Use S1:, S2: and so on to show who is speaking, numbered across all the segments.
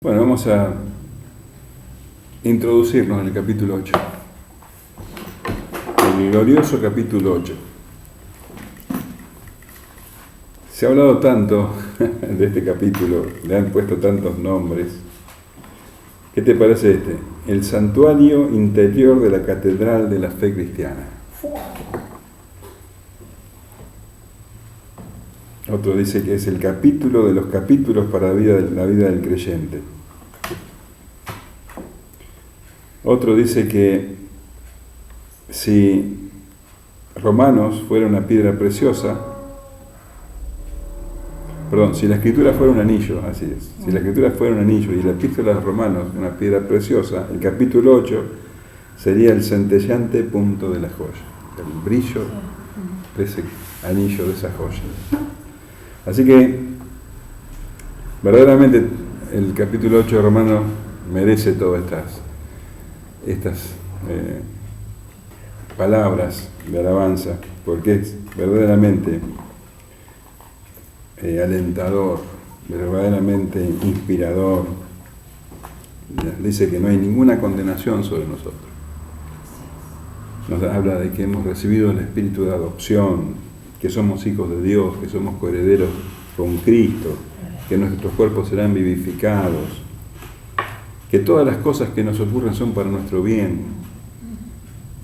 S1: Bueno, vamos a introducirnos en el capítulo 8. El glorioso capítulo 8. Se ha hablado tanto de este capítulo, le han puesto tantos nombres. ¿Qué te parece este? El santuario interior de la Catedral de la Fe Cristiana. Otro dice que es el capítulo de los capítulos para la vida del creyente. Otro dice que si Romanos fuera una piedra preciosa, si la Escritura fuera un anillo, así es, si la Escritura fuera un anillo y la Epístola de Romanos una piedra preciosa, el capítulo 8 sería el centellante punto de la joya, el brillo de ese anillo, de esa joya. Así que, verdaderamente, el capítulo 8 de Romanos merece todas estas palabras de alabanza, porque es verdaderamente alentador, verdaderamente inspirador. Dice que no hay ninguna condenación sobre nosotros. Nos habla de que hemos recibido el espíritu de adopción, que somos hijos de Dios, que somos coherederos con Cristo, que nuestros cuerpos serán vivificados, que todas las cosas que nos ocurren son para nuestro bien,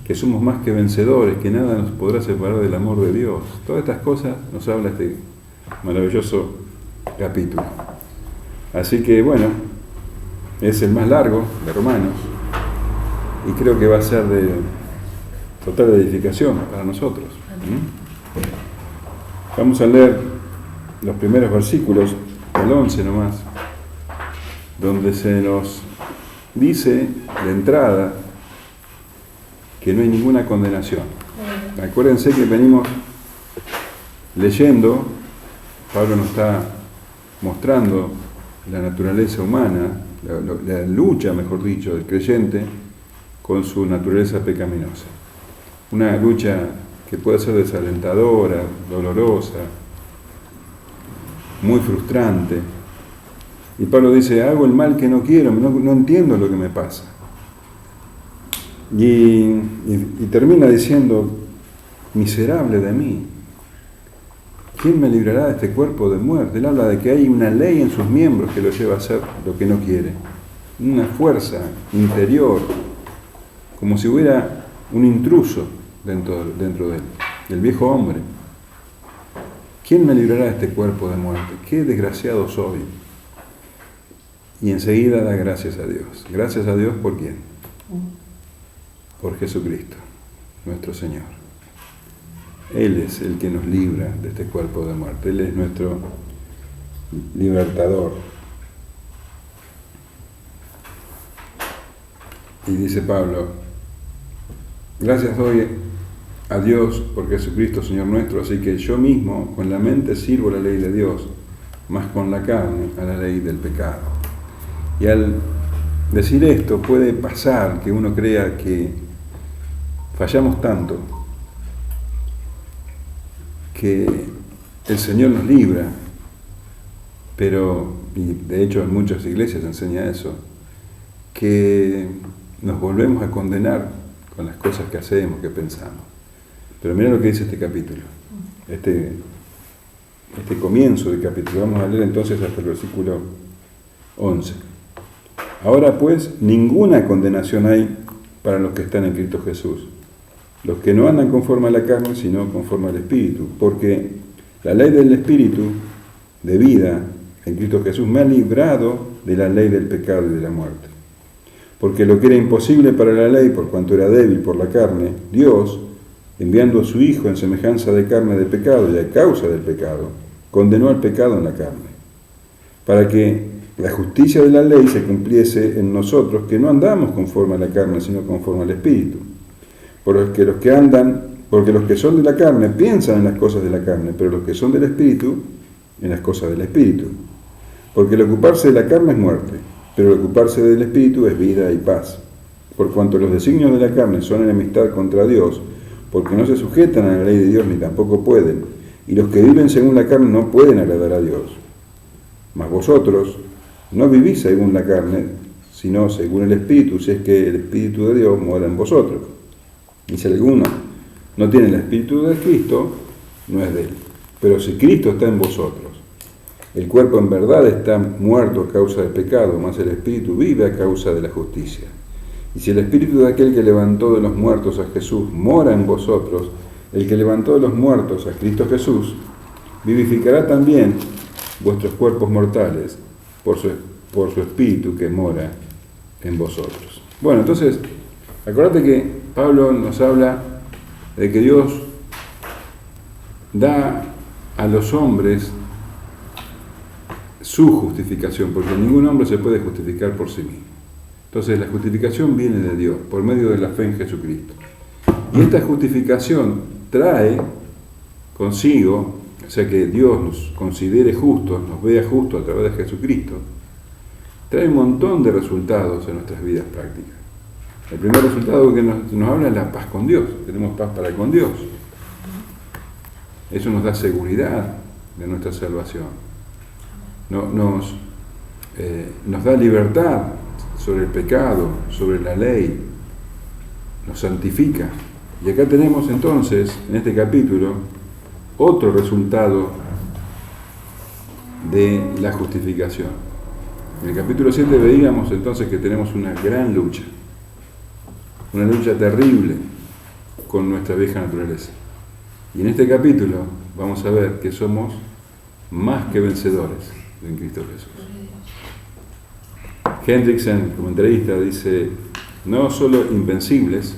S1: que somos más que vencedores, que nada nos podrá separar del amor de Dios. Todas estas cosas nos habla este maravilloso capítulo. Así que bueno, es el más largo de Romanos y creo que va a ser de total edificación para nosotros. Vamos a leer los primeros versículos, el 11 nomás, donde se nos dice de entrada que no hay ninguna condenación. Acuérdense que venimos leyendo, Pablo nos está mostrando la naturaleza humana, la lucha, mejor dicho, del creyente con su naturaleza pecaminosa. Una lucha que puede ser desalentadora, dolorosa, muy frustrante. Y Pablo dice, hago el mal que no quiero, no entiendo lo que me pasa. Y termina diciendo, miserable de mí, ¿quién me librará de este cuerpo de muerte? Él habla de que hay una ley en sus miembros que lo lleva a hacer lo que no quiere. Una fuerza interior, como si hubiera un intruso dentro de él, el viejo hombre. ¿Quién me librará de este cuerpo de muerte? ¡Qué desgraciado soy! Y enseguida da gracias a Dios. ¿Gracias a Dios por quién? Por Jesucristo, nuestro Señor. Él es el que nos libra de este cuerpo de muerte. Él es nuestro libertador. Y dice Pablo, gracias doy a Dios por Jesucristo, Señor nuestro, así que yo mismo con la mente sirvo la ley de Dios, mas con la carne a la ley del pecado. Y al decir esto puede pasar que uno crea que fallamos tanto que el Señor nos libra, pero, y de hecho en muchas iglesias enseña eso, que nos volvemos a condenar con las cosas que hacemos, que pensamos. Pero mira lo que dice este capítulo, este comienzo del capítulo. Vamos a leer entonces hasta el versículo 11. Ahora pues, ninguna condenación hay para los que están en Cristo Jesús, los que no andan conforme a la carne, sino conforme al Espíritu, porque la ley del Espíritu de vida en Cristo Jesús me ha librado de la ley del pecado y de la muerte. Porque lo que era imposible para la ley, por cuanto era débil por la carne, Dios, enviando a su Hijo en semejanza de carne de pecado y a causa del pecado, condenó al pecado en la carne, para que la justicia de la ley se cumpliese en nosotros, que no andamos conforme a la carne, sino conforme al Espíritu. Porque los que son de la carne piensan en las cosas de la carne, pero los que son del Espíritu, en las cosas del Espíritu. Porque el ocuparse de la carne es muerte, pero el ocuparse del Espíritu es vida y paz. Por cuanto los designios de la carne son enemistad contra Dios, porque no se sujetan a la ley de Dios ni tampoco pueden, y los que viven según la carne no pueden agradar a Dios. Mas vosotros no vivís según la carne, sino según el Espíritu, si es que el Espíritu de Dios mora en vosotros. Y si alguno no tiene el Espíritu de Cristo, no es de él. Pero si Cristo está en vosotros, el cuerpo en verdad está muerto a causa del pecado, mas el Espíritu vive a causa de la justicia. Y si el Espíritu de aquel que levantó de los muertos a Jesús mora en vosotros, el que levantó de los muertos a Cristo Jesús, vivificará también vuestros cuerpos mortales por su Espíritu que mora en vosotros. Bueno, entonces, acordate que Pablo nos habla de que Dios da a los hombres su justificación, porque ningún hombre se puede justificar por sí mismo. Entonces la justificación viene de Dios, por medio de la fe en Jesucristo. Y esta justificación trae consigo, o sea que Dios nos considere justos, nos vea justos a través de Jesucristo, trae un montón de resultados en nuestras vidas prácticas. El primer resultado que nos habla es la paz con Dios, tenemos paz para con Dios. Eso nos da seguridad de nuestra salvación. Nos da libertad sobre el pecado, sobre la ley, nos santifica. Y acá tenemos entonces, en este capítulo, otro resultado de la justificación. En el capítulo 7 veíamos entonces que tenemos una gran lucha, una lucha terrible con nuestra vieja naturaleza. Y en este capítulo vamos a ver que somos más que vencedores en Cristo Jesús. Hendrickson, comentarista, dice, no solo invencibles,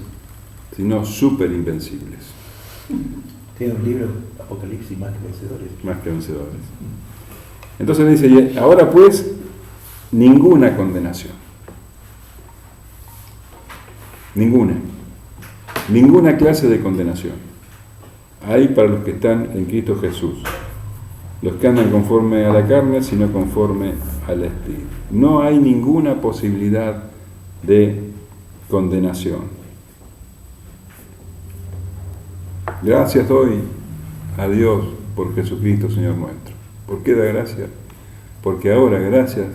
S1: sino súper invencibles.
S2: Tiene un libro, Apocalipsis, más que vencedores.
S1: Más que vencedores. Entonces dice, ahora pues, ninguna condenación. Ninguna clase de condenación hay para los que están en Cristo Jesús. Los que andan conforme a la carne, sino conforme al Espíritu. No hay ninguna posibilidad de condenación. Gracias doy a Dios por Jesucristo, Señor nuestro. ¿Por qué da gracias? Porque ahora, gracias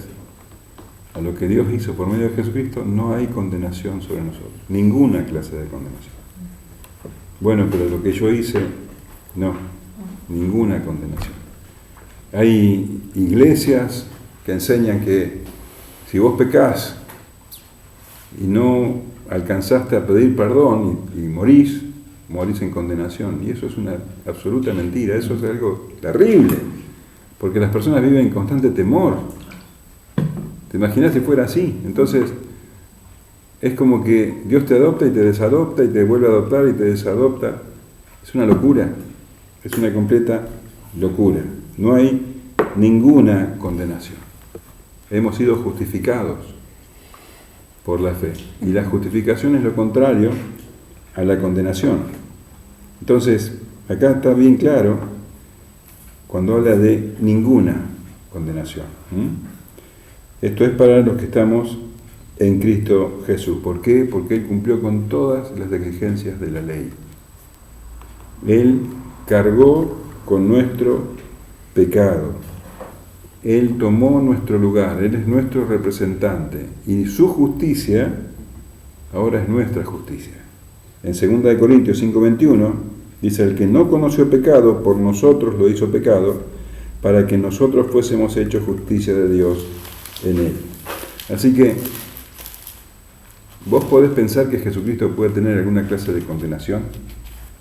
S1: a lo que Dios hizo por medio de Jesucristo, no hay condenación sobre nosotros. Ninguna clase de condenación. Bueno, pero lo que yo hice, no. Ninguna condenación. Hay iglesias que enseñan que si vos pecás y no alcanzaste a pedir perdón y morís en condenación. Y eso es una absoluta mentira, eso es algo terrible, porque las personas viven en constante temor. ¿Te imaginas si fuera así? Entonces, es como que Dios te adopta y te desadopta y te vuelve a adoptar y te desadopta. Es una locura, es una completa locura. No hay ninguna condenación. Hemos sido justificados por la fe. Y la justificación es lo contrario a la condenación. Entonces, acá está bien claro cuando habla de ninguna condenación. Esto es para los que estamos en Cristo Jesús. ¿Por qué? Porque Él cumplió con todas las exigencias de la ley. Él cargó con nuestro pecado. Él tomó nuestro lugar, Él es nuestro representante y su justicia ahora es nuestra justicia. En 2 Corintios 5:21 dice, el que no conoció pecado, por nosotros lo hizo pecado, para que nosotros fuésemos hechos justicia de Dios en Él. Así que, ¿vos podés pensar que Jesucristo puede tener alguna clase de condenación?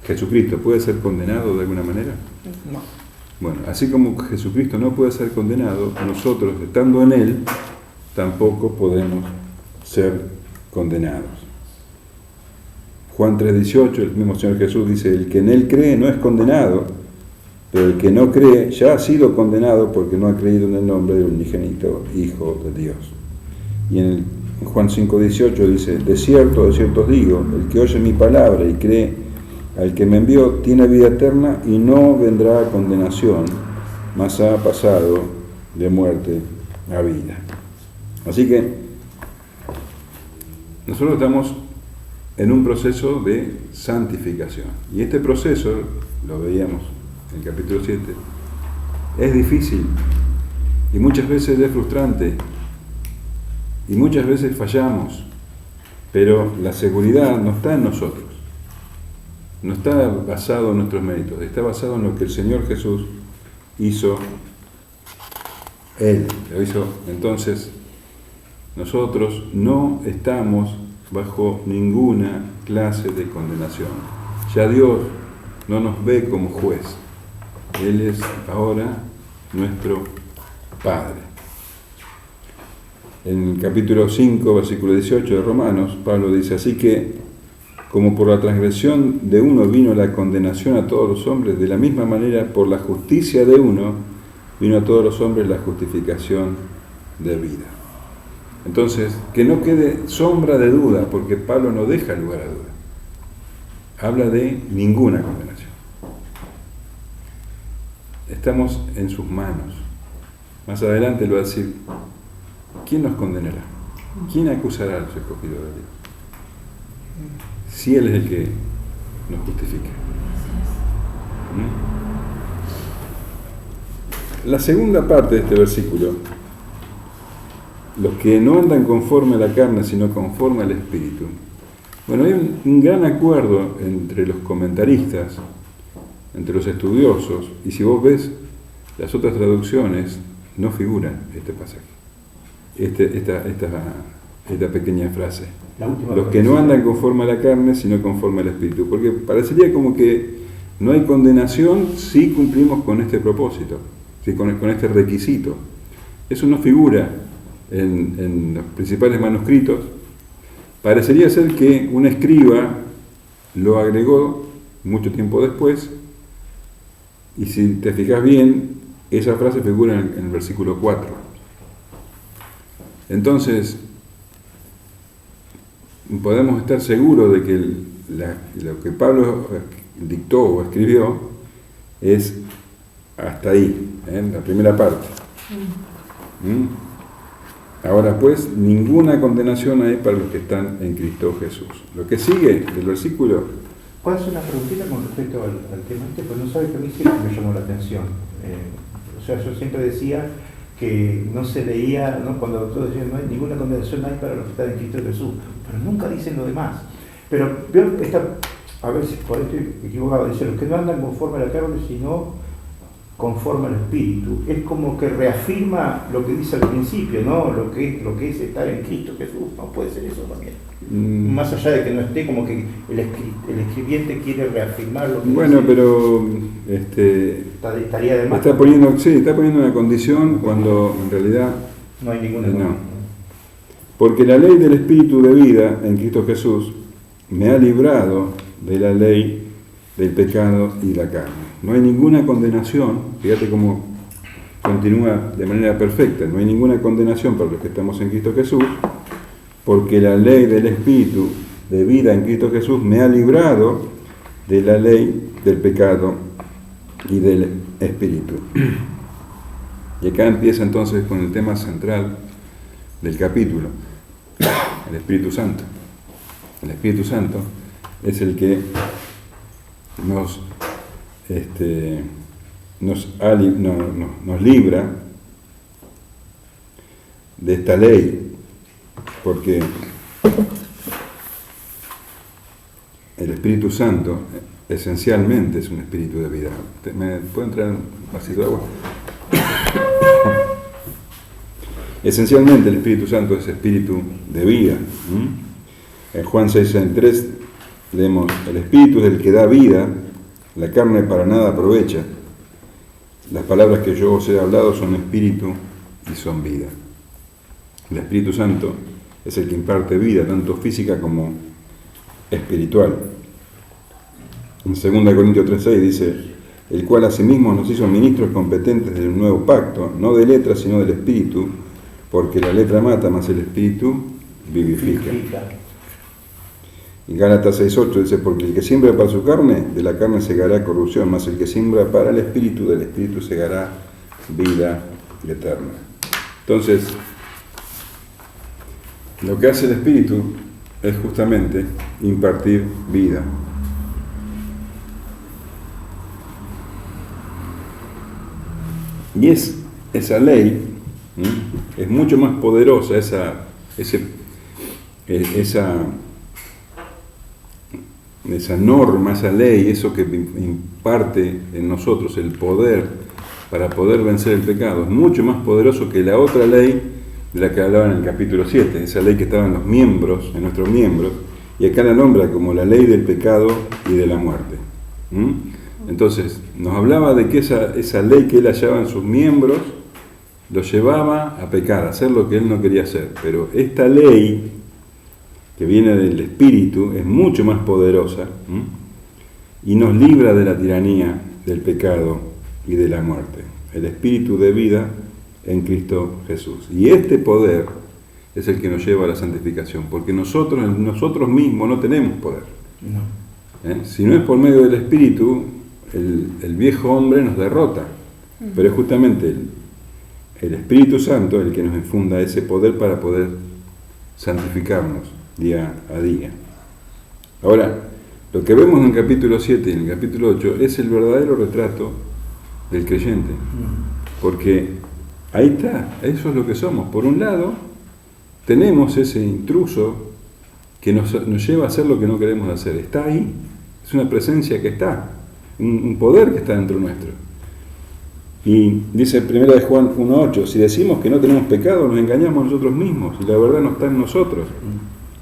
S1: ¿Jesucristo puede ser condenado de alguna manera?
S2: No.
S1: Bueno, así como Jesucristo no puede ser condenado, nosotros, estando en Él, tampoco podemos ser condenados. Juan 3:18, el mismo Señor Jesús dice, el que en Él cree no es condenado, pero el que no cree ya ha sido condenado porque no ha creído en el nombre del unigénito Hijo de Dios. Y en Juan 5:18 dice, de cierto os digo, el que oye mi palabra y cree al que me envió tiene vida eterna y no vendrá a condenación, mas ha pasado de muerte a vida. Así que nosotros estamos en un proceso de santificación. Y este proceso, lo veíamos en el capítulo 7, es difícil y muchas veces es frustrante Y muchas veces fallamos, pero la seguridad no está en nosotros, no está basado en nuestros méritos, está basado en lo que el Señor Jesús hizo. Él lo hizo. Entonces, nosotros no estamos bajo ninguna clase de condenación. Ya Dios no nos ve como juez. Él es ahora nuestro Padre. En el capítulo 5, versículo 18 de Romanos, Pablo dice: así que, como por la transgresión de uno vino la condenación a todos los hombres, de la misma manera, por la justicia de uno, vino a todos los hombres la justificación de vida. Entonces, que no quede sombra de duda, porque Pablo no deja lugar a duda. Habla de ninguna condenación. Estamos en sus manos. Más adelante lo va a decir: ¿quién nos condenará? ¿Quién acusará a los escogidos de Dios? Si Él es el que nos justifica. La segunda parte de este versículo: los que no andan conforme a la carne, sino conforme al Espíritu. Bueno, hay un gran acuerdo entre los comentaristas, entre los estudiosos, y si vos ves las otras traducciones, no figura este pasaje, esta pequeña frase. Los que no andan conforme a la carne, sino conforme al Espíritu. Porque parecería como que no hay condenación si cumplimos con este propósito, si con este requisito. Eso no figura en los principales manuscritos. Parecería ser que un escriba lo agregó mucho tiempo después, y si te fijas bien, esa frase figura en el versículo 4. Entonces, podemos estar seguros de que lo que Pablo dictó o escribió es hasta ahí, la primera parte. Ahora pues, ninguna condenación hay para los que están en Cristo Jesús. Lo que sigue del versículo...
S2: ¿Puedo hacer una preguntita con respecto al tema este? Pues no sabe que a mí siempre me llamó la atención. O sea, yo siempre decía que no se leía, ¿no? Cuando todos decían no hay ninguna condenación hay para los que están en Cristo Jesús, pero nunca dicen lo demás. Pero veo a ver si por esto estoy equivocado, dice los que no andan conforme a la carne, sino conforme al Espíritu. Es como que reafirma lo que dice al principio, ¿no? Lo que es estar en Cristo Jesús. No puede ser eso también. Más allá de que no esté, como que el escribiente quiere reafirmar lo que
S1: bueno,
S2: dice.
S1: pero
S2: estaría de más.
S1: Está poniendo una condición cuando en realidad
S2: no hay ninguna.
S1: No. Porque la ley del Espíritu de vida en Cristo Jesús me ha librado de la ley del pecado y la carne. No hay ninguna condenación, fíjate cómo continúa de manera perfecta, no hay ninguna condenación para los que estamos en Cristo Jesús, porque la ley del Espíritu de vida en Cristo Jesús me ha librado de la ley del pecado y del Espíritu. Y acá empieza entonces con el tema central del capítulo, el Espíritu Santo. El Espíritu Santo es el que nos libra de esta ley, porque el Espíritu Santo esencialmente es un espíritu de vida. ¿Me pueden traer un vasito de agua? Esencialmente el Espíritu Santo es espíritu de vida. En Juan 6:3 leemos: el Espíritu es el que da vida, la carne para nada aprovecha. Las palabras que yo os he hablado son espíritu y son vida. El Espíritu Santo es el que imparte vida, tanto física como espiritual. En 2 Corintios 3:6 dice: el cual asimismo nos hizo ministros competentes del nuevo pacto, no de letra sino del Espíritu, porque la letra mata, mas el Espíritu vivifica. Y Gálatas 6:8 dice: porque el que siembra para su carne, de la carne segará corrupción, mas el que siembra para el Espíritu, del Espíritu segará vida eterna. Entonces, lo que hace el Espíritu es justamente impartir vida. Y esa ley es mucho más poderosa, esa norma, esa ley, eso que imparte en nosotros el poder para poder vencer el pecado, es mucho más poderoso que la otra ley de la que hablaban en el capítulo 7, esa ley que estaba en los miembros, en nuestros miembros, y acá la nombra como la ley del pecado y de la muerte. Entonces, nos hablaba de que esa ley que él hallaba en sus miembros lo llevaba a pecar, a hacer lo que él no quería hacer. Pero esta ley, que viene del Espíritu, es mucho más poderosa y nos libra de la tiranía del pecado y de la muerte. El Espíritu de vida en Cristo Jesús. Y este poder es el que nos lleva a la santificación, porque nosotros mismos no tenemos poder. No. Si no es por medio del Espíritu, el viejo hombre nos derrota, pero es justamente el Espíritu Santo el que nos infunda ese poder para poder santificarnos día a día. Ahora, lo que vemos en el capítulo 7 y en el capítulo 8 es el verdadero retrato del creyente, porque ahí está, eso es lo que somos. Por un lado, tenemos ese intruso que nos lleva a hacer lo que no queremos hacer. Está ahí, es una presencia que está, un poder que está dentro nuestro. Y dice 1 de Juan 1:8, si decimos que no tenemos pecado, nos engañamos nosotros mismos, y la verdad no está en nosotros.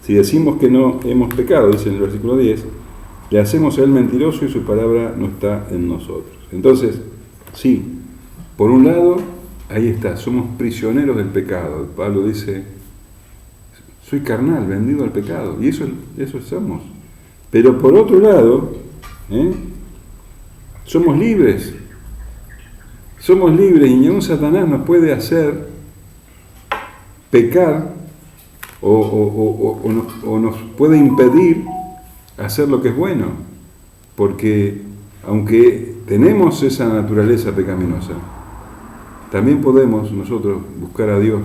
S1: Si decimos que no hemos pecado, dice en el versículo 10, le hacemos a él mentiroso y su palabra no está en nosotros. Entonces, sí, por un lado, ahí está, somos prisioneros del pecado. Pablo dice, soy carnal, vendido al pecado, y eso somos. Pero por otro lado, somos libres. Somos libres y ni aun Satanás nos puede hacer pecar o nos puede impedir hacer lo que es bueno, porque aunque tenemos esa naturaleza pecaminosa, también podemos nosotros buscar a Dios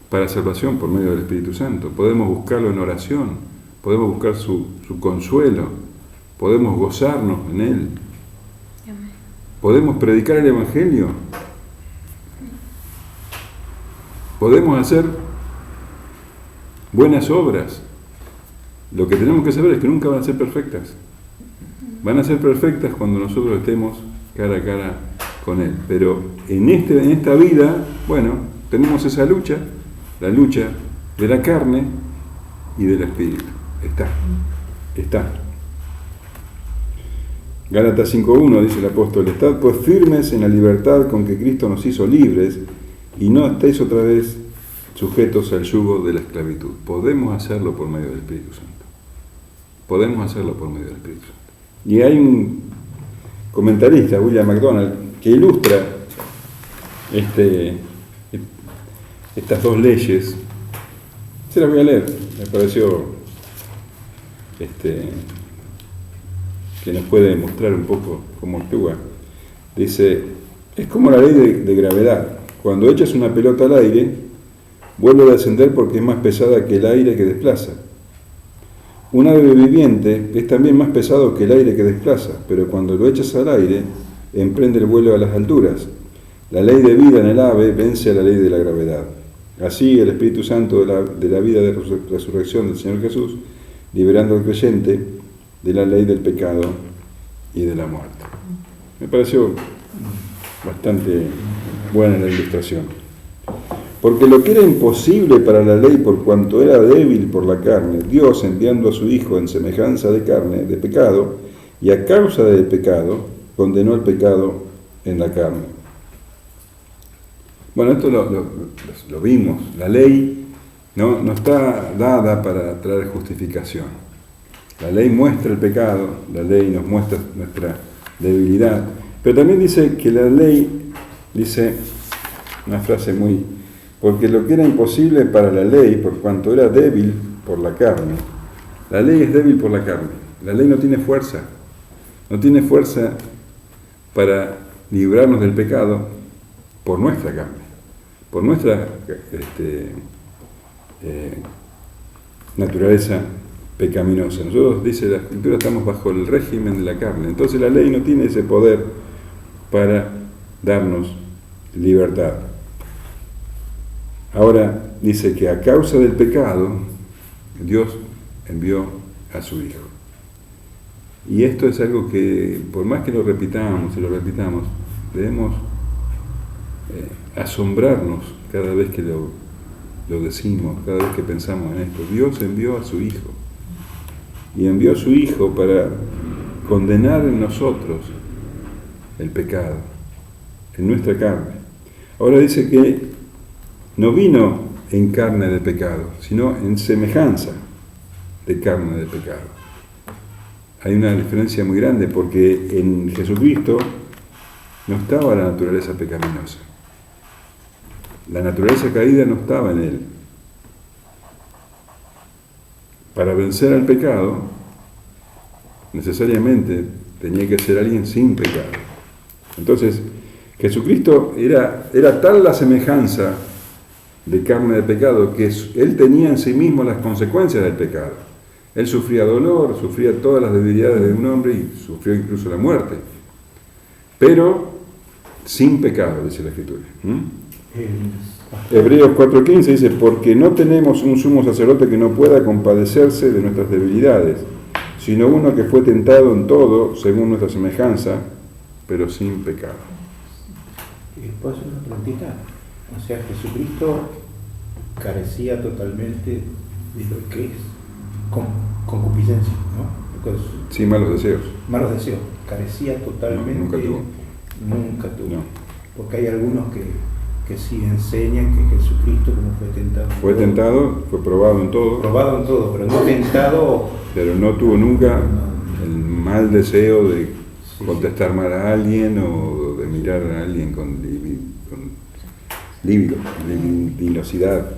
S1: para salvación por medio del Espíritu Santo. Podemos buscarlo en oración, podemos buscar su consuelo, podemos gozarnos en Él, podemos predicar el Evangelio, podemos hacer buenas obras. Lo que tenemos que saber es que nunca van a ser perfectas. Van a ser perfectas cuando nosotros estemos cara a cara con Él. Pero en esta vida, bueno, tenemos esa lucha, la lucha de la carne y del Espíritu. Está. Gálatas 5:1 dice el apóstol, estad pues firmes en la libertad con que Cristo nos hizo libres y no estéis otra vez sujetos al yugo de la esclavitud. Podemos hacerlo por medio del Espíritu Santo. Podemos hacerlo por medio del Espíritu Santo. Y hay un comentarista, William MacDonald, que ilustra estas dos leyes. Se las voy a leer, me pareció que nos puede mostrar un poco cómo actúa. Dice, es como la ley de gravedad. Cuando echas una pelota al aire, vuelve a descender porque es más pesada que el aire que desplaza. Un ave viviente es también más pesado que el aire que desplaza, pero cuando lo echas al aire, emprende el vuelo a las alturas. La ley de vida en el ave vence a la ley de la gravedad. Así el Espíritu Santo de la vida de resurrección del Señor Jesús, liberando al creyente de la ley del pecado y de la muerte. Me pareció bastante buena la ilustración. Porque lo que era imposible para la ley por cuanto era débil por la carne, Dios enviando a su Hijo en semejanza de carne, de pecado, y a causa del pecado, condenó el pecado en la carne. Bueno, esto lo vimos. La ley no está dada para traer justificación. La ley muestra el pecado, la ley nos muestra nuestra debilidad, pero también dice que la ley, dice una frase porque lo que era imposible para la ley, por cuanto era débil por la carne, la ley es débil por la carne, la ley no tiene fuerza para librarnos del pecado por nuestra carne, por nuestra naturaleza pecaminosa. Nosotros, dice la Escritura, estamos bajo el régimen de la carne. Entonces la ley no tiene ese poder para darnos libertad. Ahora dice que a causa del pecado, Dios envió a su Hijo. Y esto es algo que, por más que lo repitamos y lo repitamos, debemos asombrarnos cada vez que lo decimos, cada vez que pensamos en esto. Dios envió a su Hijo. Y envió a su Hijo para condenar en nosotros el pecado, en nuestra carne. Ahora dice que no vino en carne de pecado, sino en semejanza de carne de pecado. Hay una diferencia muy grande porque en Jesucristo no estaba la naturaleza pecaminosa. La naturaleza caída no estaba en Él. Para vencer al pecado, necesariamente tenía que ser alguien sin pecado. Entonces, Jesucristo era tal la semejanza de carne de pecado que Él tenía en sí mismo las consecuencias del pecado. Él sufría dolor, sufría todas las debilidades de un hombre y sufrió incluso la muerte. Pero sin pecado, dice la Escritura. Hebreos 4:15 dice, porque no tenemos un sumo sacerdote que no pueda compadecerse de nuestras debilidades, sino uno que fue tentado en todo, según nuestra semejanza, pero sin pecado.
S2: ¿Puedo hacer una preguntita? O sea, Jesucristo carecía totalmente de lo que es concupiscencia, ¿no? Because,
S1: sí, malos deseos.
S2: Malos deseos. Carecía totalmente.
S1: No, nunca tuvo.
S2: Nunca tuvo.
S1: No.
S2: Porque hay algunos que sí enseñan que Jesucristo, como fue tentado.
S1: Fue tentado, fue probado en todo.
S2: Probado en todo, pero no tentado.
S1: Pero no tuvo nunca el mal deseo de contestar mal a alguien o de mirar a alguien con libidinosidad.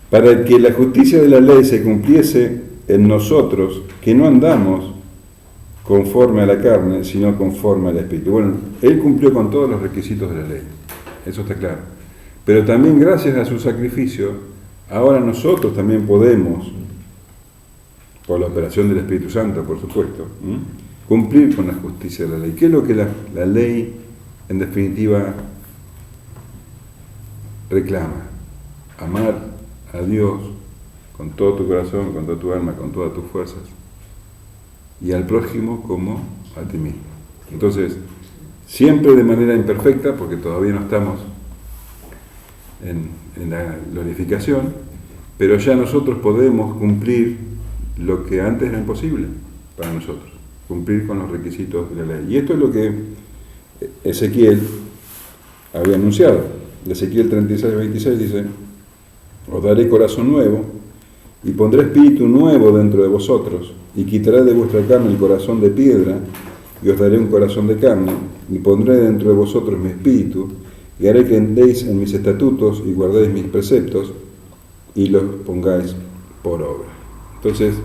S1: Para que la justicia de la ley se cumpliese en nosotros, que no andamos conforme a la carne, sino conforme al Espíritu. Bueno, Él cumplió con todos los requisitos de la ley, eso está claro. Pero también gracias a su sacrificio, ahora nosotros también podemos, por la operación del Espíritu Santo, por supuesto, cumplir con la justicia de la ley. ¿Qué es lo que la ley, en definitiva, reclama? Amar a Dios con todo tu corazón, con toda tu alma, con todas tus fuerzas, y al prójimo como a ti mismo. Entonces, siempre de manera imperfecta, porque todavía no estamos en la glorificación, pero ya nosotros podemos cumplir lo que antes era imposible para nosotros, cumplir con los requisitos de la ley. Y esto es lo que Ezequiel había anunciado. Ezequiel 36:26 dice, os daré corazón nuevo, y pondré espíritu nuevo dentro de vosotros, y quitaré de vuestra carne el corazón de piedra, y os daré un corazón de carne, y pondré dentro de vosotros mi espíritu, y haré que andéis en mis estatutos, y guardéis mis preceptos, y los pongáis por obra. Entonces,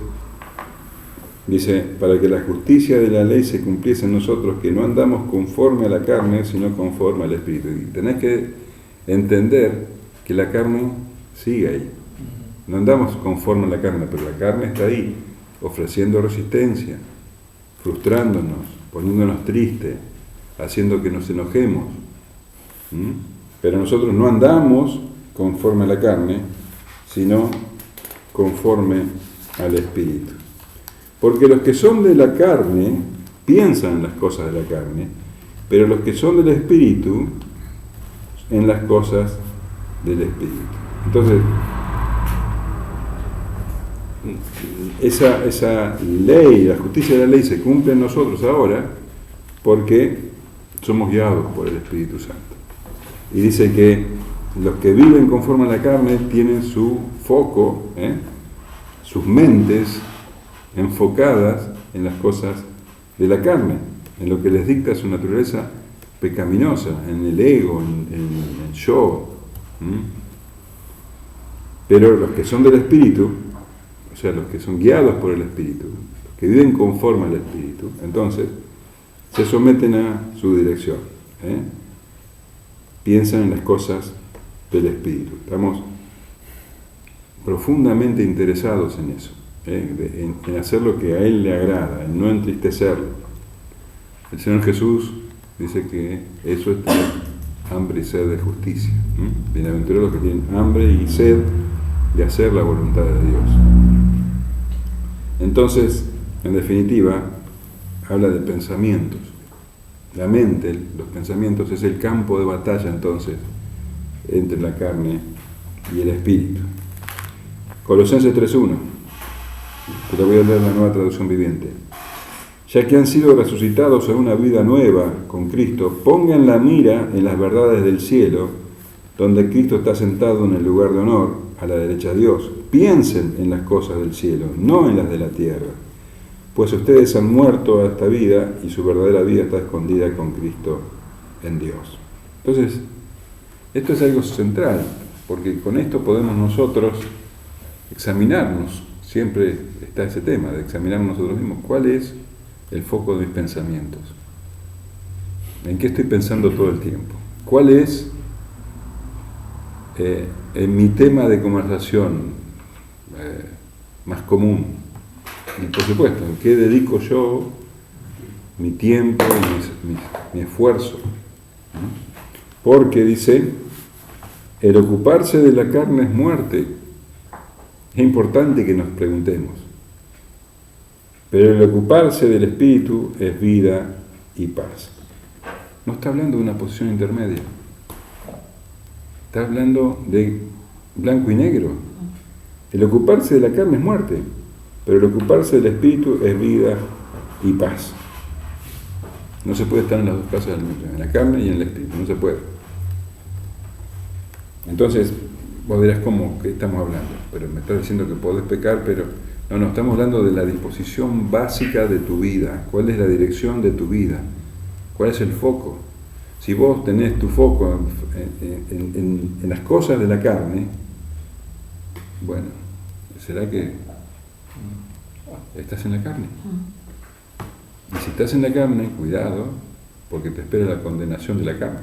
S1: dice, para que la justicia de la ley se cumpliese en nosotros, que no andamos conforme a la carne, sino conforme al espíritu. Y tenés que entender que la carne sigue ahí. No andamos conforme a la carne, pero la carne está ahí, ofreciendo resistencia, frustrándonos, poniéndonos tristes, haciendo que nos enojemos. Pero nosotros no andamos conforme a la carne, sino conforme al Espíritu. Porque los que son de la carne piensan en las cosas de la carne, pero los que son del Espíritu en las cosas del Espíritu. Entonces, esa ley, la justicia de la ley se cumple en nosotros ahora porque somos guiados por el Espíritu Santo. Y dice que los que viven conforme a la carne tienen su foco, sus mentes enfocadas en las cosas de la carne, en lo que les dicta su naturaleza pecaminosa, en el ego, en el yo. Pero los que son del Espíritu, o sea, los que son guiados por el Espíritu, los que viven conforme al Espíritu, entonces se someten a su dirección. Piensan en las cosas del Espíritu. Estamos profundamente interesados en eso, en hacer lo que a Él le agrada, en no entristecerlo. El Señor Jesús dice que eso es tener hambre y sed de justicia. Bienaventurados los que tienen hambre y sed de hacer la voluntad de Dios. Entonces, en definitiva, habla de pensamientos. La mente, los pensamientos, es el campo de batalla entonces entre la carne y el espíritu. Colosenses 3:1. Te lo voy a leer en la Nueva Traducción Viviente. Ya que han sido resucitados a una vida nueva con Cristo, pongan la mira en las verdades del cielo, donde Cristo está sentado en el lugar de honor, a la derecha de Dios. Piensen en las cosas del cielo, no en las de la tierra, pues ustedes han muerto a esta vida y su verdadera vida está escondida con Cristo en Dios. Entonces, esto es algo central, porque con esto podemos nosotros examinarnos. Siempre está ese tema de examinar nosotros mismos. ¿Cuál es el foco de mis pensamientos? ¿En qué estoy pensando todo el tiempo? ¿Cuál es mi tema de conversación más común? Y por supuesto, ¿en qué dedico yo mi tiempo y mi esfuerzo? Porque dice, el ocuparse de la carne es muerte. Es importante que nos preguntemos. Pero el ocuparse del espíritu es vida y paz. No está hablando de una posición intermedia. Está hablando de blanco y negro. El ocuparse de la carne es muerte, pero el ocuparse del espíritu es vida y paz. No se puede estar en las dos cosas al mismo tiempo, en la carne y en el espíritu, no se puede. Entonces, vos dirás, ¿cómo? ¿Qué estamos hablando? Pero me estás diciendo que podés pecar, pero no, estamos hablando de la disposición básica de tu vida. ¿Cuál es la dirección de tu vida? ¿Cuál es el foco? Si vos tenés tu foco en las cosas de la carne, bueno, ¿será que estás en la carne? Y si estás en la carne, cuidado, porque te espera la condenación de la carne.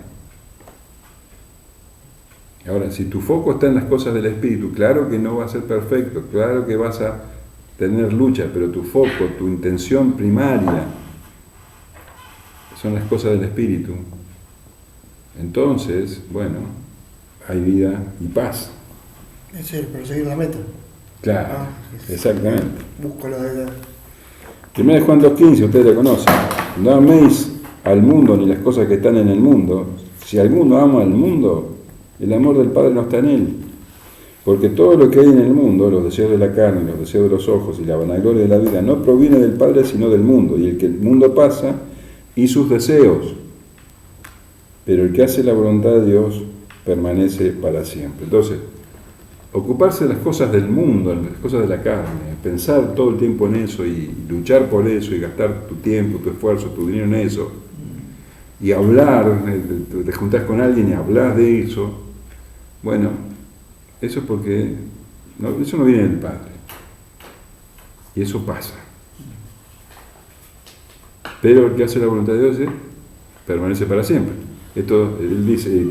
S1: Ahora, si tu foco está en las cosas del espíritu, claro que no va a ser perfecto, claro que vas a tener lucha, pero tu foco, tu intención primaria son las cosas del espíritu. Entonces, bueno, hay vida y paz.
S3: Es decir, perseguir la meta.
S1: Claro, exactamente.
S3: Busco la de...
S1: 1 Juan 2:15, ustedes la conocen. No améis al mundo ni las cosas que están en el mundo. Si alguno ama al mundo, el amor del Padre no está en él. Porque todo lo que hay en el mundo, los deseos de la carne, los deseos de los ojos y la vanagloria de la vida, no proviene del Padre sino del mundo. Y el mundo pasa y sus deseos. Pero el que hace la voluntad de Dios permanece para siempre. Entonces, ocuparse de las cosas del mundo, de las cosas de la carne, pensar todo el tiempo en eso y luchar por eso y gastar tu tiempo, tu esfuerzo, tu dinero en eso, y hablar, te juntás con alguien y hablas de eso, bueno, eso es porque eso no viene del Padre. Y eso pasa. Pero el que hace la voluntad de Dios permanece para siempre. Esto,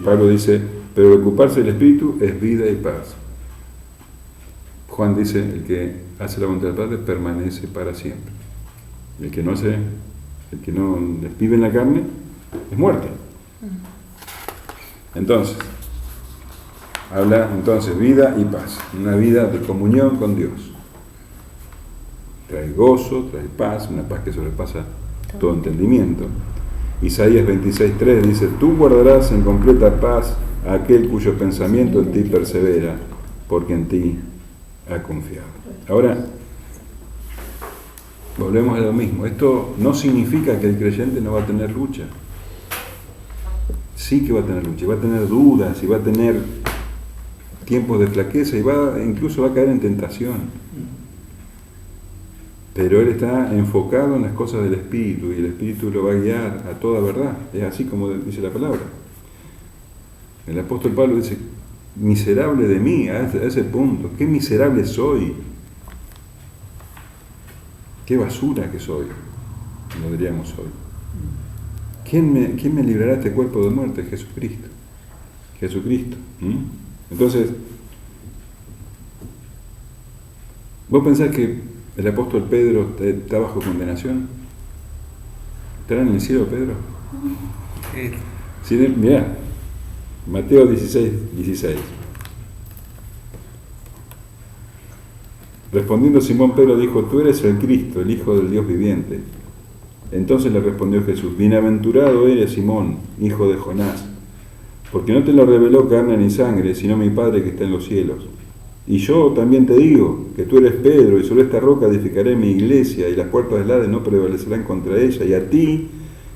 S1: Pablo dice, pero ocuparse del Espíritu es vida y paz. Juan dice, el que hace la voluntad del Padre permanece para siempre. El que no vive en la carne es muerte. Entonces, habla vida y paz, una vida de comunión con Dios. Trae gozo, trae paz, una paz que sobrepasa todo entendimiento. Isaías 26:3 dice, tú guardarás en completa paz a aquel cuyo pensamiento en ti persevera, porque en ti ha confiado. Ahora, volvemos a lo mismo. Esto no significa que el creyente no va a tener lucha. Sí que va a tener lucha, va a tener dudas, y va a tener tiempos de flaqueza, y incluso va a caer en tentación. Pero él está enfocado en las cosas del Espíritu, y el Espíritu lo va a guiar a toda verdad. Es así como dice la palabra. El apóstol Pablo dice, miserable de mí, a ese punto, qué miserable soy, qué basura que soy, como diríamos hoy. ¿Quién me librará de este cuerpo de muerte? Jesucristo. Entonces, ¿vos pensás que el apóstol Pedro está bajo condenación? ¿Estará en el cielo Pedro? Sí. Mirá, Mateo 16, 16. Respondiendo Simón Pedro dijo: tú eres el Cristo, el Hijo del Dios viviente. Entonces le respondió Jesús: bienaventurado eres, Simón, hijo de Jonás, porque no te lo reveló carne ni sangre, sino mi Padre que está en los cielos. Y yo también te digo que tú eres Pedro, y sobre esta roca edificaré mi iglesia, y las puertas del Hades no prevalecerán contra ella, y a ti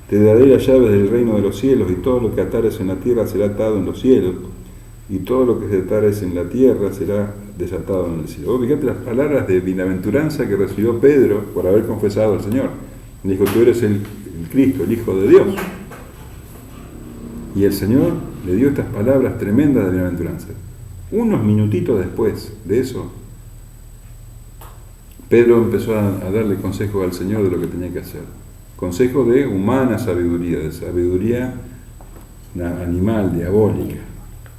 S1: te daré las llaves del reino de los cielos, y todo lo que atares en la tierra será atado en los cielos, y todo lo que desatares en la tierra será desatado en el cielo. Fíjate las palabras de bienaventuranza que recibió Pedro por haber confesado al Señor. Le dijo: tú eres el Cristo, el Hijo de Dios. Y el Señor le dio estas palabras tremendas de bienaventuranza. Unos minutitos después de eso, Pedro empezó a darle consejo al Señor de lo que tenía que hacer. Consejo de humana sabiduría, de sabiduría animal, diabólica.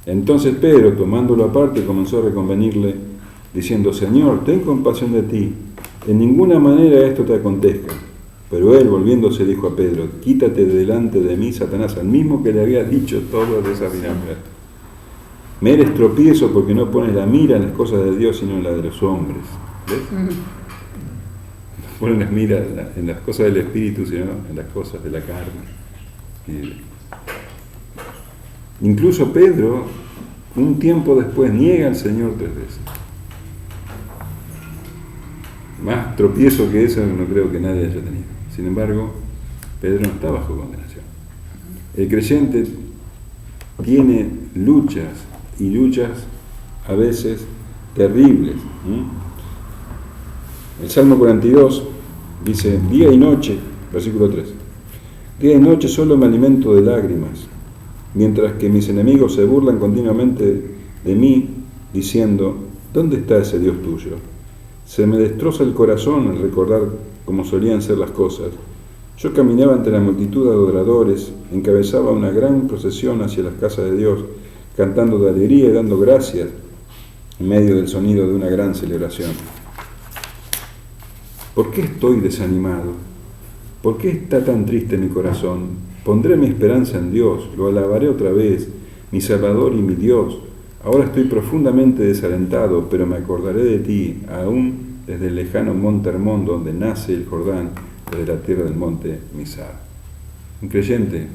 S1: Entonces Pedro, tomándolo aparte, comenzó a reconvenirle, diciendo: Señor, ten compasión de ti, en ninguna manera esto te acontezca. Pero él, volviéndose, dijo a Pedro: quítate de delante de mí, Satanás, al mismo que le había dicho todo de esa bienaventuranza. Me eres tropiezo porque no pones la mira en las cosas de Dios, sino en las de los hombres. ¿Ves? No pones la mira en las cosas del Espíritu, sino en las cosas de la carne. Incluso Pedro, un tiempo después, niega al Señor 3 veces. Más tropiezo que eso no creo que nadie haya tenido. Sin embargo, Pedro no está bajo condenación. El creyente tiene luchas, y luchas a veces terribles. El Salmo 42 dice: día y noche, versículo 3, día y noche solo me alimento de lágrimas, mientras que mis enemigos se burlan continuamente de mí, diciendo: ¿dónde está ese Dios tuyo? Se me destroza el corazón al recordar cómo solían ser las cosas. Yo caminaba entre la multitud de adoradores, encabezaba una gran procesión hacia las casas de Dios, cantando de alegría y dando gracias en medio del sonido de una gran celebración. ¿Por qué estoy desanimado? ¿Por qué está tan triste mi corazón? Pondré mi esperanza en Dios, lo alabaré otra vez, mi Salvador y mi Dios. Ahora estoy profundamente desalentado, pero me acordaré de ti, aún desde el lejano monte Hermón, donde nace el Jordán, desde la tierra del monte Misar. Un creyente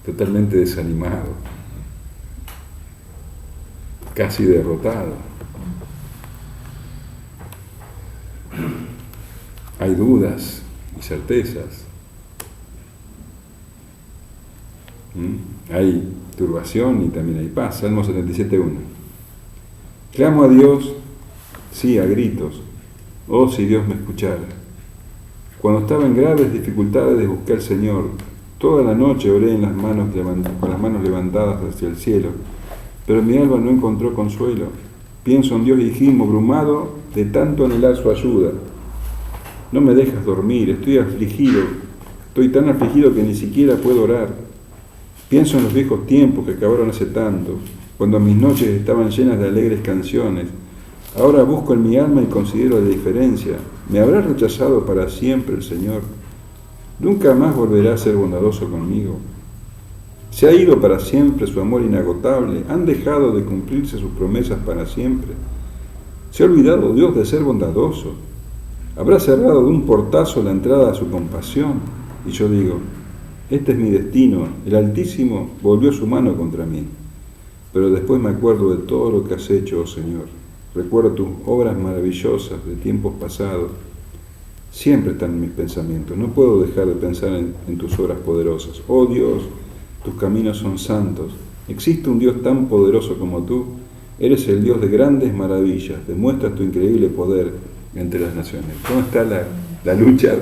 S1: totalmente desanimado, casi derrotado. Hay dudas y certezas. Hay turbación y también hay paz. Salmo 77:1. Clamo a Dios, sí, a gritos. Oh, si Dios me escuchara. Cuando estaba en graves dificultades busqué al Señor. Toda la noche oré con las manos levantadas hacia el cielo, pero mi alma no encontró consuelo. Pienso en Dios y gimo, abrumado de tanto anhelar su ayuda. No me dejas dormir, estoy tan afligido que ni siquiera puedo orar. Pienso en los viejos tiempos que acabaron hace tanto, cuando mis noches estaban llenas de alegres canciones. Ahora busco en mi alma y considero la diferencia. ¿Me habrá rechazado para siempre el Señor? ¿Nunca más volverá a ser bondadoso conmigo? ¿Se ha ido para siempre su amor inagotable? ¿Han dejado de cumplirse sus promesas para siempre? ¿Se ha olvidado Dios de ser bondadoso? ¿Habrá cerrado de un portazo la entrada a su compasión? Y yo digo: este es mi destino, el Altísimo volvió su mano contra mí. Pero después me acuerdo de todo lo que has hecho, oh Señor. Recuerdo tus obras maravillosas de tiempos pasados. Siempre están en mis pensamientos. No puedo dejar de pensar en tus obras poderosas. Oh Dios, tus caminos son santos. ¿Existe un Dios tan poderoso como tú? Eres el Dios de grandes maravillas. Demuestras tu increíble poder entre las naciones. ¿Cómo está la lucha?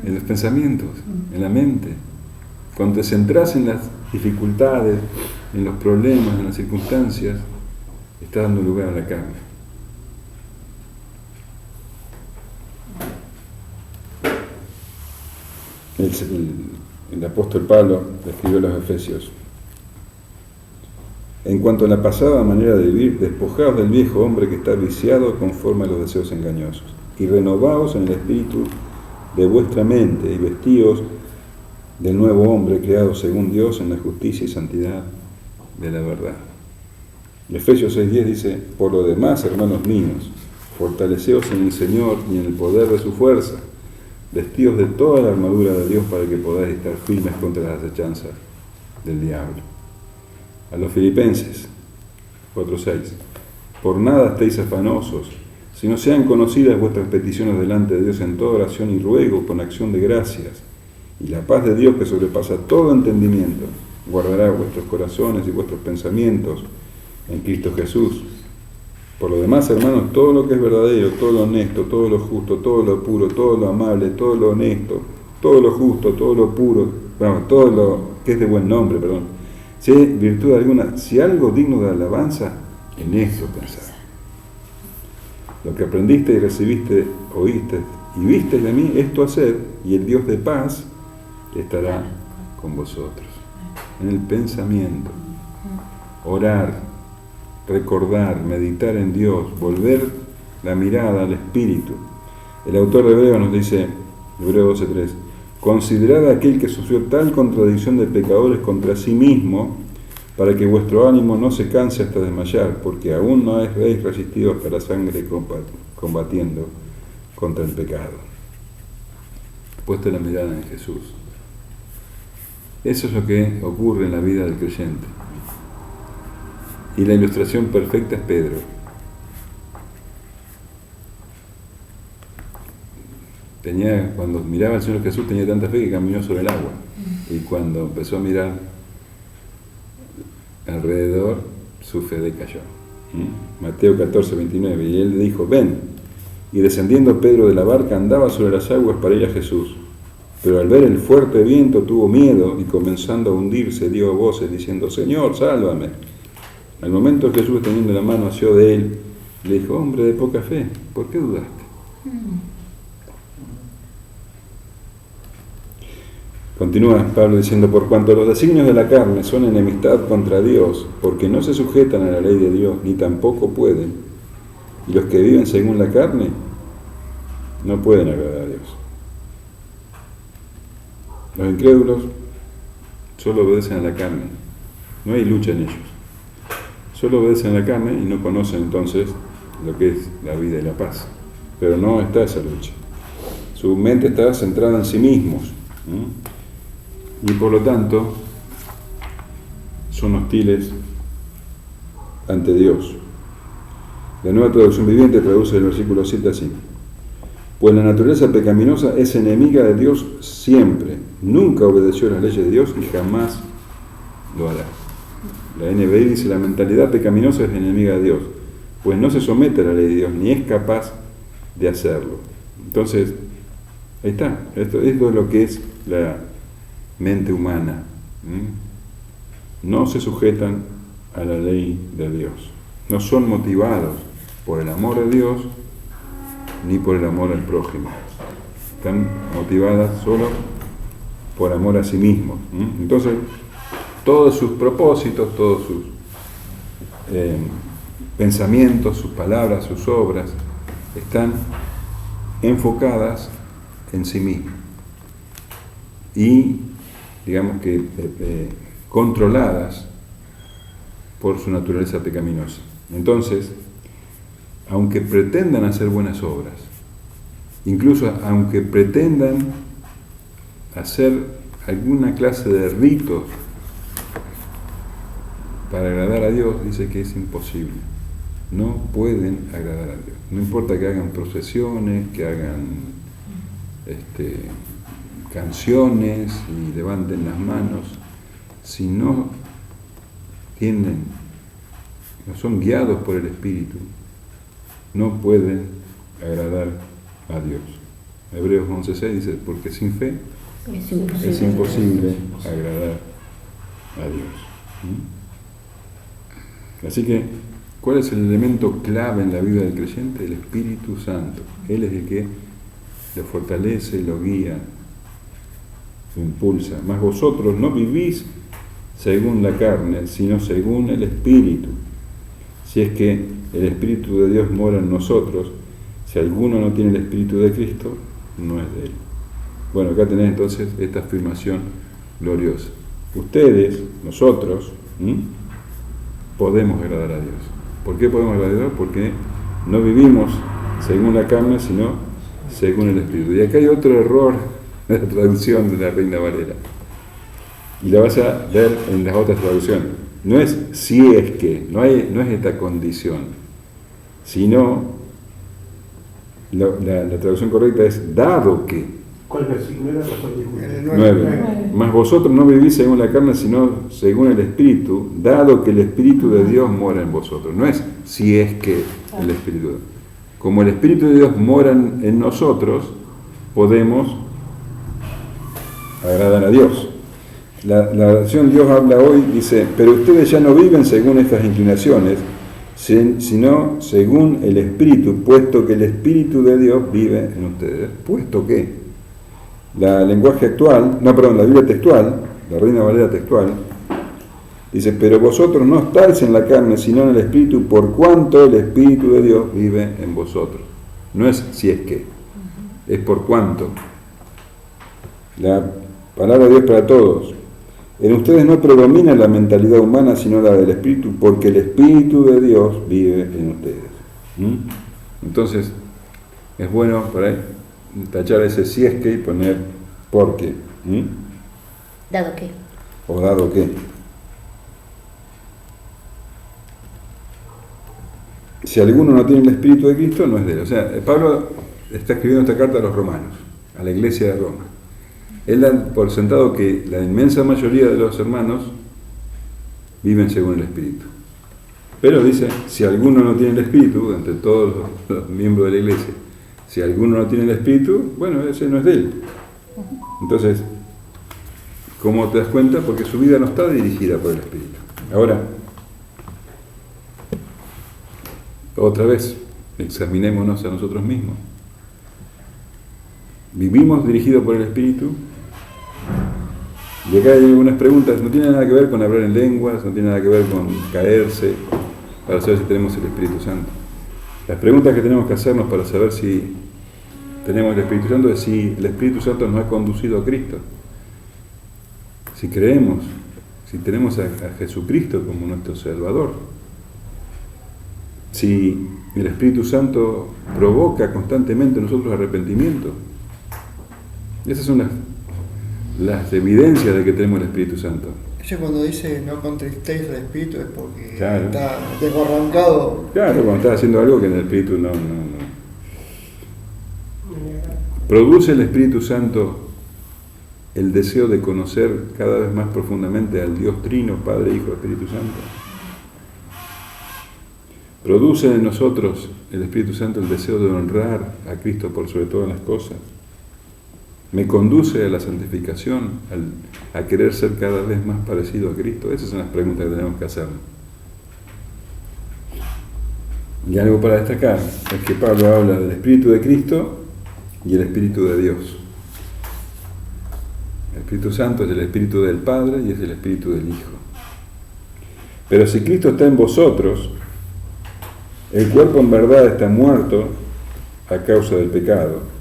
S1: En los pensamientos, en la mente. Cuando te centras en las dificultades, en los problemas, en las circunstancias, está dando lugar a la carne. El apóstol Pablo escribió a los Efesios: en cuanto a la pasada manera de vivir, despojaos del viejo hombre que está viciado conforme a los deseos engañosos, y renovaos en el espíritu de vuestra mente, y vestíos del nuevo hombre creado según Dios en la justicia y santidad de la verdad. Efesios 6:10 dice: por lo demás, hermanos míos, fortaleceos en el Señor y en el poder de su fuerza, vestidos de toda la armadura de Dios para que podáis estar firmes contra las acechanzas del diablo. A los Filipenses 4:6: por nada estéis afanosos, sino sean conocidas vuestras peticiones delante de Dios en toda oración y ruego con acción de gracias, y la paz de Dios, que sobrepasa todo entendimiento, guardará vuestros corazones y vuestros pensamientos en Cristo Jesús. Por lo demás, hermanos, todo lo que es verdadero, todo lo honesto, todo lo justo, todo lo puro, todo lo amable, todo lo honesto, todo lo justo, todo lo puro, todo lo que es de buen nombre, si hay virtud alguna, si algo digno de alabanza, en esto pensad. Lo que aprendiste y recibiste, oíste y viste de mí, esto haced, y el Dios de paz estará con vosotros. En el pensamiento, orar, recordar, meditar en Dios, volver la mirada al Espíritu. El autor de Hebreos nos dice, Hebreos 12:3: considerad a aquel que sufrió tal contradicción de pecadores contra sí mismo, para que vuestro ánimo no se canse hasta desmayar, porque aún no habéis resistido hasta la sangre combatiendo contra el pecado. Puesta la mirada en Jesús. Eso es lo que ocurre en la vida del creyente. Y la ilustración perfecta es Pedro. Cuando miraba al Señor Jesús tenía tanta fe que caminó sobre el agua. Y cuando empezó a mirar alrededor, su fe decayó. Mateo 14:29. Y él le dijo: ven. Y descendiendo Pedro de la barca andaba sobre las aguas para ir a Jesús. Pero al ver el fuerte viento tuvo miedo y comenzando a hundirse dio voces diciendo: Señor, sálvame. Al momento Jesús, extendiendo la mano, asió de él, le dijo: hombre de poca fe, ¿por qué dudaste? Continúa Pablo diciendo: por cuanto los designios de la carne son enemistad contra Dios, porque no se sujetan a la ley de Dios, ni tampoco pueden, y los que viven según la carne no pueden agradar a Dios. Los incrédulos solo obedecen a la carne, no hay lucha en ellos. Solo obedecen a la carne y no conocen entonces lo que es la vida y la paz. Pero no está esa lucha. Su mente está centrada en sí mismos. Y por lo tanto son hostiles ante Dios. La Nueva Traducción Viviente traduce el versículo 7 así: pues la naturaleza pecaminosa es enemiga de Dios siempre, nunca obedeció las leyes de Dios y jamás lo hará. La NBI dice: la mentalidad pecaminosa es enemiga de Dios, pues no se somete a la ley de Dios, ni es capaz de hacerlo. Entonces, ahí está, esto es lo que es la mente humana. No se sujetan a la ley de Dios, no son motivados por el amor de Dios ni por el amor al prójimo, están motivadas solo por amor a sí mismos. Entonces, todos sus propósitos, todos sus pensamientos, sus palabras, sus obras, están enfocadas en sí mismos y, digamos que, controladas por su naturaleza pecaminosa. Entonces, aunque pretendan hacer buenas obras, incluso aunque pretendan hacer alguna clase de ritos para agradar a Dios, dice que es imposible. No pueden agradar a Dios. No importa que hagan procesiones, que hagan canciones y levanten las manos, si no son guiados por el Espíritu, no pueden agradar a Dios. Hebreos 11:6 dice: porque sin fe es imposible agradar a Dios. Así que, ¿cuál es el elemento clave en la vida del creyente? El Espíritu Santo. Él es el que lo fortalece, lo guía, lo impulsa. Mas vosotros no vivís según la carne, sino según el Espíritu. Si es que el Espíritu de Dios mora en nosotros, si alguno no tiene el Espíritu de Cristo, no es de Él. Bueno, acá tenés entonces esta afirmación gloriosa. Ustedes, nosotros, podemos agradar a Dios. ¿Por qué podemos agradar a Dios? Porque no vivimos según la carne, sino según el Espíritu. Y acá hay otro error de la traducción de la Reina Valera. Y la vas a ver en las otras traducciones. No es si es que, no es esta condición, sino la traducción correcta es dado que.
S2: ¿Cuál versículo era?
S3: El
S1: 9. Mas vosotros no vivís según la carne, sino según el Espíritu, dado que el Espíritu de Dios mora en vosotros. No es si es que el Espíritu. Como el Espíritu de Dios mora en nosotros, podemos agradar a Dios. La oración Dios habla hoy dice, pero ustedes ya no viven según estas inclinaciones, sino según el Espíritu, puesto que el Espíritu de Dios vive en ustedes. ¿Puesto que? La Biblia textual, la Reina Valera textual, dice, pero vosotros no estáis en la carne, sino en el Espíritu, por cuanto el Espíritu de Dios vive en vosotros. No es si es que, es por cuanto. La palabra de Dios para todos. En ustedes no predomina la mentalidad humana, sino la del Espíritu, porque el Espíritu de Dios vive en ustedes. Entonces, es bueno por ahí tachar ese si es que y poner por qué.
S4: ¿Dado qué?
S1: O dado qué. Si alguno no tiene el Espíritu de Cristo, no es de él. O sea, Pablo está escribiendo esta carta a los romanos, a la iglesia de Roma. Él da por sentado que la inmensa mayoría de los hermanos viven según el Espíritu. Pero dice, si alguno no tiene el Espíritu, entre todos los miembros de la iglesia, si alguno no tiene el Espíritu, bueno, ese no es de él. Entonces, ¿cómo te das cuenta? Porque su vida no está dirigida por el Espíritu. Ahora, otra vez, examinémonos a nosotros mismos. ¿Vivimos dirigidos por el Espíritu? Y acá hay algunas preguntas, no tiene nada que ver con hablar en lenguas, no tiene nada que ver con caerse, para saber si tenemos el Espíritu Santo. Las preguntas que tenemos que hacernos para saber si tenemos el Espíritu Santo es si el Espíritu Santo nos ha conducido a Cristo. Si creemos, si tenemos a Jesucristo como nuestro Salvador. Si el Espíritu Santo provoca constantemente en nosotros arrepentimiento. Esas son las evidencias de que tenemos el Espíritu Santo.
S3: Eso cuando dice no contristéis al Espíritu es porque
S1: Claro.
S3: está desbarrancado.
S1: Claro, cuando estás haciendo algo que en el Espíritu no. ¿Produce el Espíritu Santo el deseo de conocer cada vez más profundamente al Dios Trino, Padre, Hijo, Espíritu Santo? ¿Produce en nosotros el Espíritu Santo el deseo de honrar a Cristo por sobre todas las cosas? ¿Me conduce a la santificación, a querer ser cada vez más parecido a Cristo? Esas son las preguntas que tenemos que hacernos. Y algo para destacar es que Pablo habla del Espíritu de Cristo y el Espíritu de Dios. El Espíritu Santo es el Espíritu del Padre y es el Espíritu del Hijo. Pero si Cristo está en vosotros, el cuerpo en verdad está muerto a causa del pecado,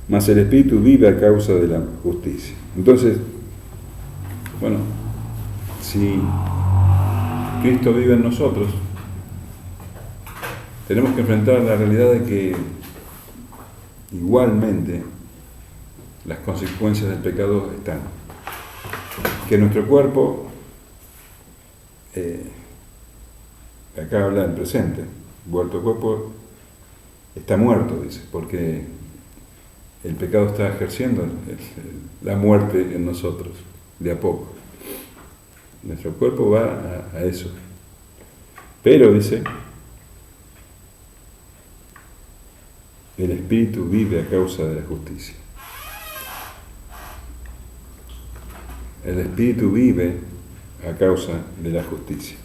S1: mas el Espíritu vive a causa de la justicia. Entonces, bueno, si Cristo vive en nosotros, tenemos que enfrentar la realidad de que igualmente las consecuencias del pecado están. Que nuestro cuerpo, acá habla en presente, vuestro cuerpo está muerto, dice, porque el pecado está ejerciendo la muerte en nosotros, de a poco. Nuestro cuerpo va a eso. Pero, dice, el Espíritu vive a causa de la justicia. El Espíritu vive a causa de la justicia.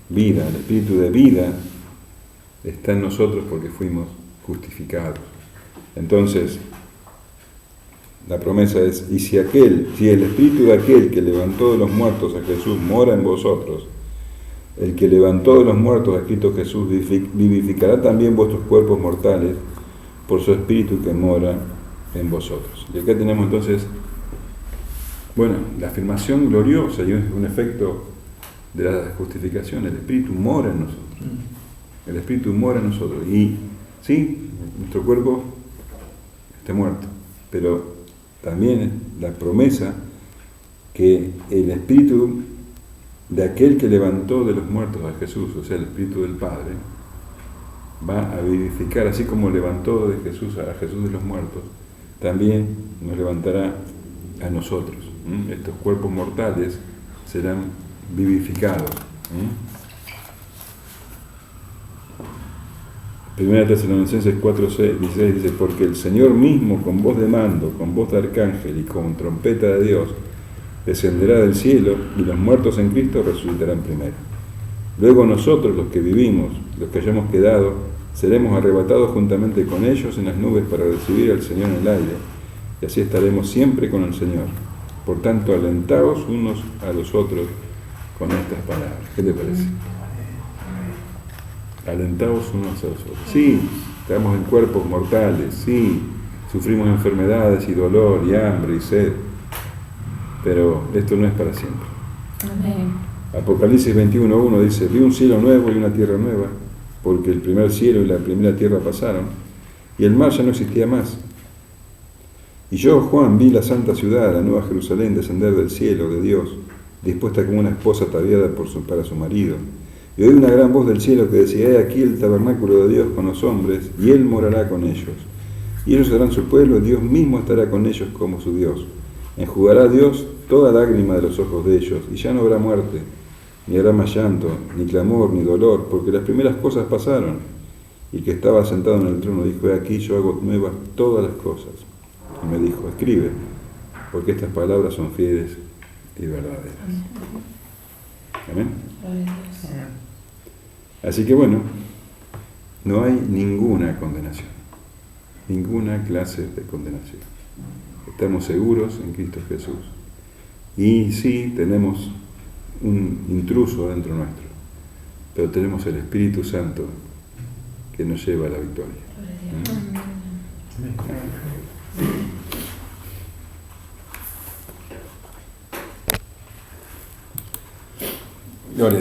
S1: Vida, el Espíritu de vida está en nosotros porque fuimos justificados. Entonces, la promesa es, y si el Espíritu de aquel que levantó de los muertos a Jesús mora en vosotros, el que levantó de los muertos a Cristo Jesús vivificará también vuestros cuerpos mortales por su Espíritu que mora en vosotros. Y acá tenemos entonces, bueno, la afirmación gloriosa y un efecto de la justificación, el Espíritu mora en nosotros. El Espíritu mora en nosotros. Y sí, nuestro cuerpo está muerto, pero también la promesa que el Espíritu de aquel que levantó de los muertos a Jesús, o sea, el Espíritu del Padre, va a vivificar, así como levantó de Jesús a Jesús de los muertos, también nos levantará a nosotros. Estos cuerpos mortales serán vivificados. Primera Tesalonicenses 4:16 dice: porque el Señor mismo, con voz de mando, con voz de arcángel y con trompeta de Dios, descenderá del cielo, y los muertos en Cristo resucitarán primero. Luego nosotros, los que vivimos, los que hayamos quedado, seremos arrebatados juntamente con ellos en las nubes para recibir al Señor en el aire, y así estaremos siempre con el Señor. Por tanto, alentaos unos a los otros con estas palabras. ¿Qué te parece? Alentaos unos a los otros. Sí, estamos en cuerpos mortales, sí, sufrimos enfermedades y dolor y hambre y sed, pero esto no es para siempre.
S4: Amén.
S1: Apocalipsis 21:1 dice: vi un cielo nuevo y una tierra nueva, porque el primer cielo y la primera tierra pasaron, y el mar ya no existía más. Y yo, Juan, vi la santa ciudad, la nueva Jerusalén, descender del cielo de Dios, dispuesta como una esposa ataviada para su marido. Y oí una gran voz del cielo que decía: he aquí el tabernáculo de Dios con los hombres, y Él morará con ellos. Y ellos serán su pueblo, y Dios mismo estará con ellos como su Dios. Enjugará Dios toda lágrima de los ojos de ellos, y ya no habrá muerte, ni habrá más llanto, ni clamor, ni dolor, porque las primeras cosas pasaron. Y el que estaba sentado en el trono dijo: he aquí yo hago nuevas todas las cosas. Y me dijo: escribe, porque estas palabras son fieles y verdaderas. Amén. Así que bueno, no hay ninguna condenación, ninguna clase de condenación. Estamos seguros en Cristo Jesús. Y sí, tenemos un intruso dentro nuestro, pero tenemos el Espíritu Santo que nos lleva a la victoria.
S2: Amén.